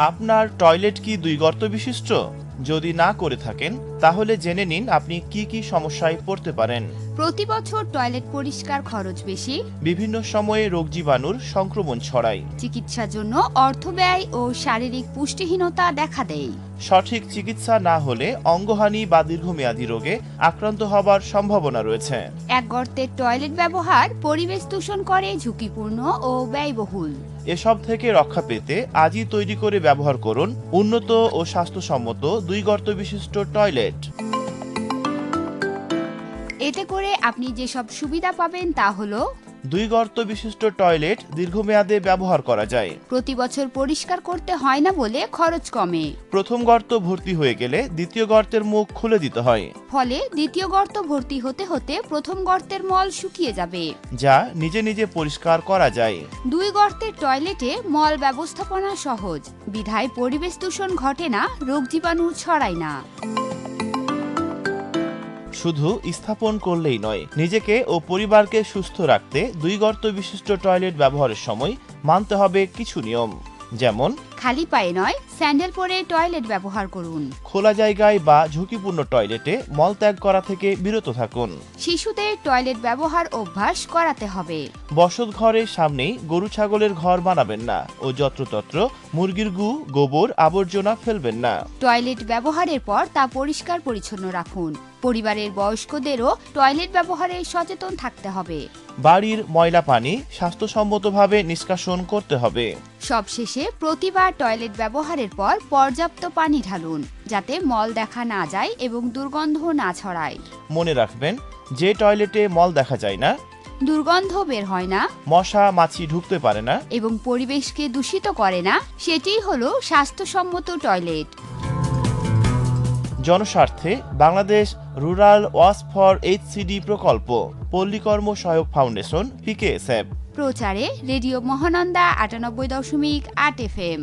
আপনার টয়লেট কি 2 গর্ত বিশিষ্ট? যদি না করে থাকেন তাহলে জেনে নিন আপনি কি কি সমস্যায় পড়তে পারেন। প্রতি বছর টয়লেট পরিষ্কার খরচ বেশি, বিভিন্ন সময়ে রোগ জীবাণুর সংক্রমণ ছড়ায়, চিকিৎসার জন্য অর্থ ব্যয় ও শারীরিক পুষ্টিহীনতা দেখা দেয়। সঠিক চিকিৎসা না হলে অঙ্গহানি বা দীর্ঘমেয়াদী রোগে আক্রান্ত হবার সম্ভাবনা রয়েছে। এক গর্তের টয়লেট ব্যবহার পরিবেশ দূষণ করে, ঝুঁকিপূর্ণ ও ব্যয়বহুল। এসব থেকে রক্ষা পেতে আজই তৈরি করে ব্যবহার করুন উন্নত ও স্বাস্থ্যসম্মত 2 গর্ত বিশিষ্ট টয়লেট। এতে করে আপনি যেসব সুবিধা পাবেন তা হলো: 2 গর্ত বিশিষ্ট টয়লেট দীর্ঘমেয়াদে ব্যবহার করা যায়। প্রতি বছর পরিষ্কার করতে হয় না বলে খরচ কমে। প্রথম গর্ত ভর্তি হয়ে গেলে দ্বিতীয় গর্তের মুখ খুলে দিতে হয়, ফলে দ্বিতীয় গর্ত ভর্তি হতে হতে প্রথম গর্তের মল শুকিয়ে যাবে, যা নিজে নিজে পরিষ্কার করা যায়। 2 গর্তের টয়লেটে মল ব্যবস্থাপনা সহজ, বিধায় পরিবেশ দূষণ ঘটে না, রোগ জীবাণু ছড়ায় না। শুধু স্থাপন করলেই নয়, নিজেকে ও পরিবারকে সুস্থ রাখতে 2 গর্ত বিশিষ্ট টয়লেট ব্যবহারের সময় মানতে হবে কিছু নিয়ম। যেমন, খালি পায়ে নয়, স্যান্ডেল পরে টয়লেট ব্যবহার করুন। খোলা জায়গায় বা ঝুঁকিপূর্ণ টয়লেটে মলত্যাগ করা থেকে বিরত থাকুন। শিশুদের টয়লেট ব্যবহার অভ্যাস করাতে হবে। বসত ঘরের সামনেই গরু ছাগলের ঘর বানাবেন না ও যত্রতত্র মুরগির গু, গোবর, আবর্জনা ফেলবেন না। টয়লেট ব্যবহারের পর তা পরিষ্কার পরিচ্ছন্ন রাখুন। পরিবারের বয়স্কদেরও টয়লেট ব্যবহারে সচেতন থাকতে হবে। বাড়ির ময়লা পানি স্বাস্থ্যসম্মতভাবে নিষ্কাশন করতে হবে। সবশেষে প্রতিবার টয়লেট ব্যবহারের পর পর্যাপ্ত পানি ঢালুন, যাতে মল দেখা না যায় এবং দুর্গন্ধ না ছড়ায়। মনে রাখবেন, যে টয়লেটে মল দেখা যায় না, দুর্গন্ধ বের হয় না, মশা মাছি ঢুকতে পারে না এবং পরিবেশকে দূষিত করে না, সেটিই হলো স্বাস্থ্যসম্মত টয়লেট। জনস্বার্থে Bangladesh rural wash for HCD প্রকল্প, পল্লীকর্ম সহায়ক ফাউন্ডেশন, PKSF। প্রচারে রেডিও মহানন্দা ৯৮.৮ FM।